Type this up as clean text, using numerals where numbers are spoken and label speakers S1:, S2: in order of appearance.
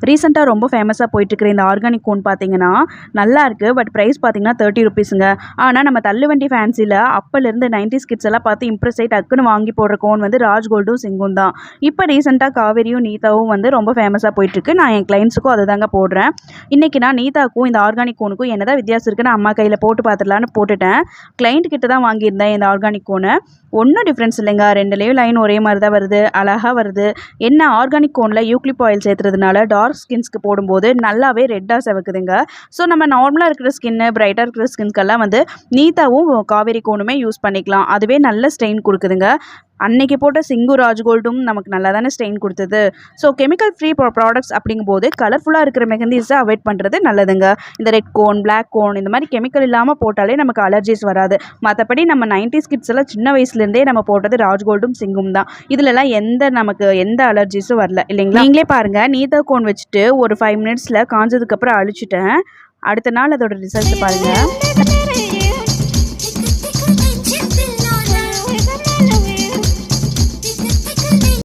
S1: ரீசெண்டாக ரொம்ப ஃபேமஸாக போயிட்டுருக்கிற இந்த ஆர்கானிக் கோன் பார்த்தீங்கன்னா நல்லா இருக்குது. பட் ப்ரைஸ் பார்த்தீங்கன்னா 30 ருபீஸுங்க. ஆனால் நம்ம தள்ளுவண்டி ஃபேன்சியில் அப்போலேருந்து 90s கிட்ஸ் எல்லாம் பார்த்து இம்ப்ரெஸ் ஆகி டக்குன்னு வாங்கி போடுற கோன் வந்து ராஜ்கோல்டும் சிங்கும் தான். இப்போ ரீசெண்டாக காவேரியும் நீதாவும் வந்து ரொம்ப ஃபேமஸாக போயிட்டுருக்கு. நான் என் கிளைண்ட்ஸுக்கும் அதை தாங்க போடுறேன். இன்றைக்கி நான் நீதாக்கும் இந்த ஆர்கானிக் கோனுக்கும் என்னதான் வித்தியாசம் இருக்குன்னு அம்மா கையில் போட்டு பார்த்துடலான்னு போட்டுட்டேன். கிளைண்ட் கிட்ட தான் வாங்கியிருந்தேன் இந்த ஆர்கானிக் கோனை. ஒன்றும் டிஃப்ரென்ஸ் இல்லைங்க. ரெண்டுலேயும் லைன் ஒரே மாதிரி தான் வருது, அழகாக வருது. என்ன ஆர்கானிக் கோனில் யூக்லிப் ஆயில் சேர்த்துறதுனால டார்க் ஸ்கின்ஸ்க்கு போடும்போது நல்லாவே ரெட்டாக செவக்குதுங்க. ஸோ நம்ம நார்மலாக இருக்கிற ஸ்கின்னு, பிரைட்டாக இருக்கிற ஸ்கின்ஸ்க்கெல்லாம் வந்து நீதாவும் காவேரி கோனுமே யூஸ் பண்ணிக்கலாம். அதுவே நல்ல ஸ்ட்ரெயின் கொடுக்குதுங்க. அன்னைக்கு போட்ட சிங்கு ராஜ்கோல்டும் நமக்கு நல்லா தானே ஸ்ட்ரெயின் கொடுத்தது. ஸோ கெமிக்கல் ஃப்ரீ ப்ராடக்ட்ஸ் அப்படிங்கும்போது கலர்ஃபுல்லாக இருக்கிற மெஹந்திஸை அவாய்ட் பண்ணுறது நல்லதுங்க. இந்த ரெட் கோன், பிளாக் கோன் இந்த மாதிரி கெமிக்கல் இல்லாமல் போட்டாலே நமக்கு அலர்ஜிஸ் வராது. மற்றபடி நம்ம 90s கிட்ஸ் எல்லாம் சின்ன வயசுலேருந்தே நம்ம போட்டது ராஜ்கோல்டும் சிங்கும் தான். இதுலலாம் நமக்கு எந்த அலர்ஜிஸும் வரல இல்லைங்களா? நீங்களே பாருங்கள், நீதா கோன் வச்சுட்டு ஒரு 5 மினிட்ஸில் காஞ்சதுக்கப்புறம் அழிச்சிட்டேன். அடுத்த நாள் அதோட ரிசல்ட் பாருங்கள்.